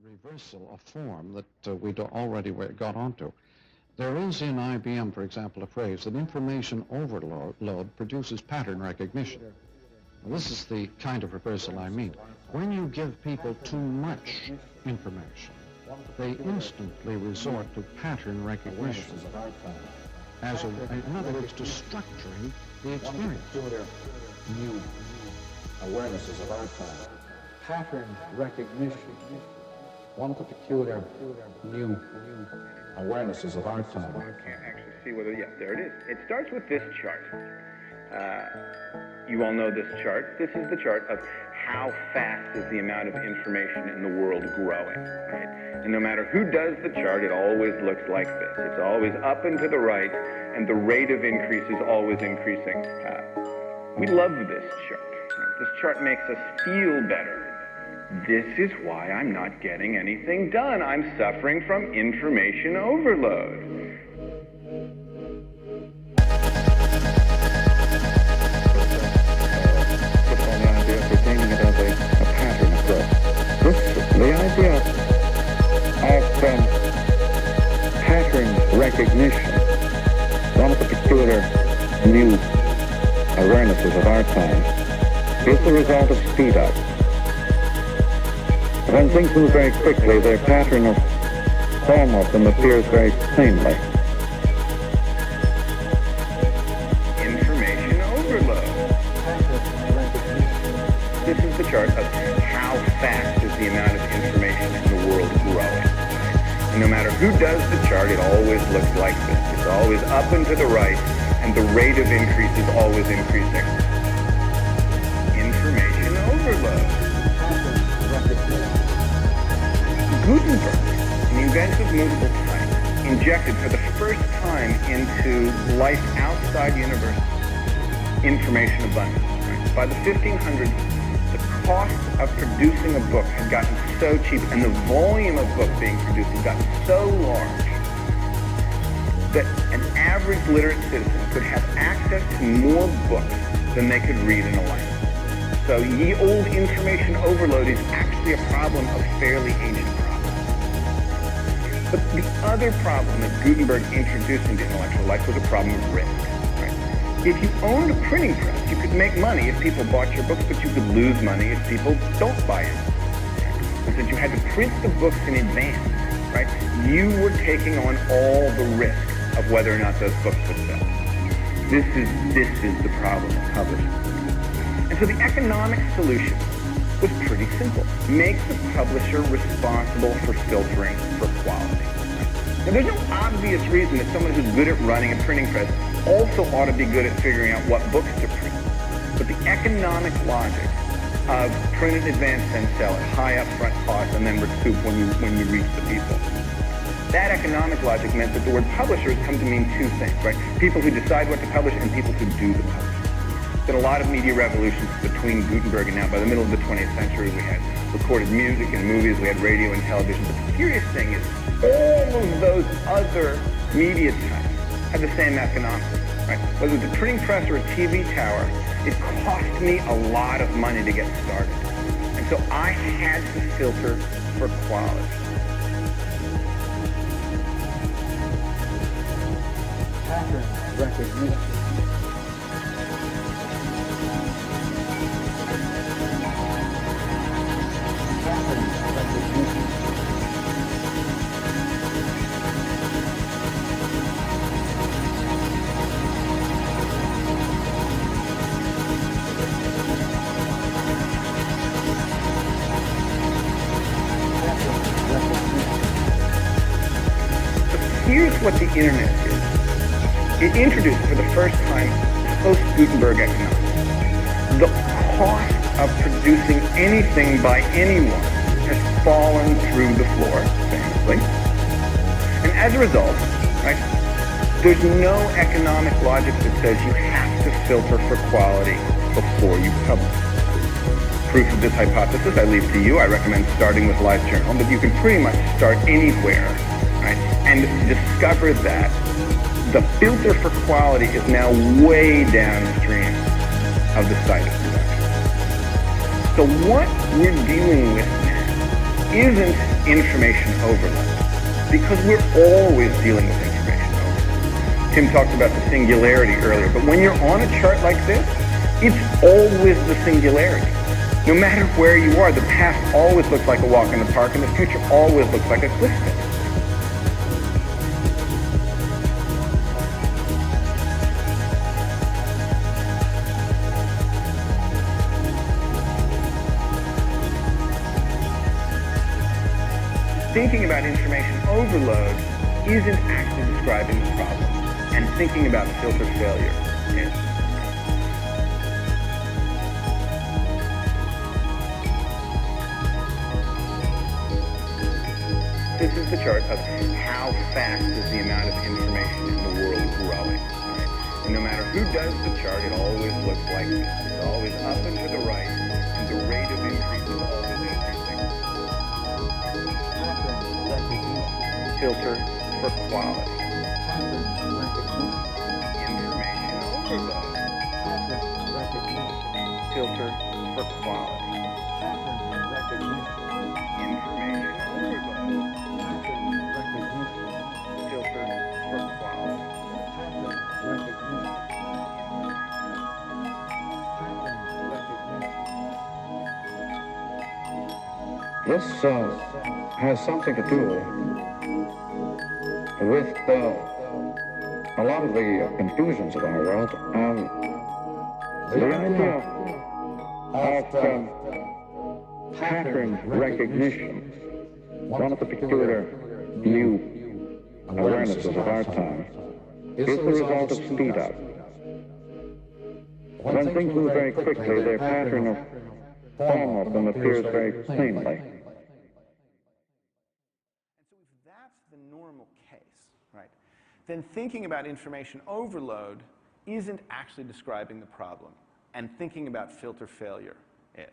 reversal of form that we'd already got onto. There is in IBM, for example, a phrase that information overload produces pattern recognition. Now, this is the kind of reversal I mean. When you give people too much information, they instantly resort to pattern recognition as in other words, to structuring the experience. New awarenesses of our time. Pattern recognition. One of the peculiar new awarenesses of our time. You can't actually see whether, yeah, there it is. It starts with this chart. You all know this chart. This is the chart of how fast is the amount of information in the world growing, right? And no matter who does the chart, it always looks like this. It's always up and to the right, and the rate of increase is always increasing. We love this chart. Right? This chart makes us feel better. This is why I'm not getting anything done. I'm suffering from information overload. Pertaining it as a pattern across. The idea of pattern recognition, one of the peculiar new awarenesses of our time, is the result of speedup. When things move very quickly, their pattern of form of them appears very plainly. Information overload. This is the chart of how fast is the amount of information in the world growing. And no matter who does the chart, it always looks like this. It's always up and to the right, and the rate of increase is always increasing. Information overload. Gutenberg, in the events of movable type, injected for the first time into life outside university information abundance. Right? By the 1500s, the cost of producing a book had gotten so cheap, and the volume of book being produced had gotten so large that an average literate citizen could have access to more books than they could read in a life. So ye old information overload is actually a problem of fairly ancient problems. But the other problem that Gutenberg introduced into intellectual life was a problem of risk. Right? If you owned a printing press, you could make money if people bought your books, but you could lose money if people don't buy it. And since you had to print the books in advance, right, you were taking on all the risk of whether or not those books would sell. This is the problem of publishing. And so the economic solution was pretty simple. Make the publisher responsible for filtering for quality. Now, there's no obvious reason that someone who's good at running a printing press also ought to be good at figuring out what books to print. But the economic logic of print in advance, then sell at high upfront cost, and then recoup when you reach the people. That economic logic meant that the word publishers come to mean two things, right? People who decide what to publish and people who do the publishing. That a lot of media revolutions between Gutenberg and now, by the middle of the 20th century, we had recorded music and movies, we had radio and television. But the curious thing is, all of those other media types had the same economics, right? Whether it was a printing press or a TV tower, it cost me a lot of money to get started. And so I had to filter for quality. Pattern recognition. Here's what the internet is. It introduced for the first time post-Gutenberg economics. The cost of producing anything by anyone has fallen through the floor, famously. And as a result, right, there's no economic logic that says you have to filter for quality before you publish. Proof of this hypothesis I leave to you. I recommend starting with LiveJournal, but you can pretty much start anywhere, right, and discover that the filter for quality is now way downstream of the site of production. So what we're dealing with now isn't information overload, because we're always dealing with information overload. Tim talked about the singularity earlier, but when you're on a chart like this, it's always the singularity. No matter where you are, the past always looks like a walk in the park, and the future always looks like a cliff face. Thinking about information overload isn't actually describing the problem, and thinking about filter failure is. This is the chart of how fast is the amount of information in the world growing. Right? And no matter who does the chart, it always looks like this. It's always up and to the right, and the rate of increase is always increasing. Filter for quality. Information overload. Filter for quality. Information overload. Filter for quality. This has something to do with a lot of the confusions of our world. The idea of pattern recognition, one of the peculiar new awarenesses of our time, is the result of speedup. When things move very quickly, their pattern of form of them appears very plainly. If that's the normal case, right, then thinking about information overload isn't actually describing the problem, and thinking about filter failure is.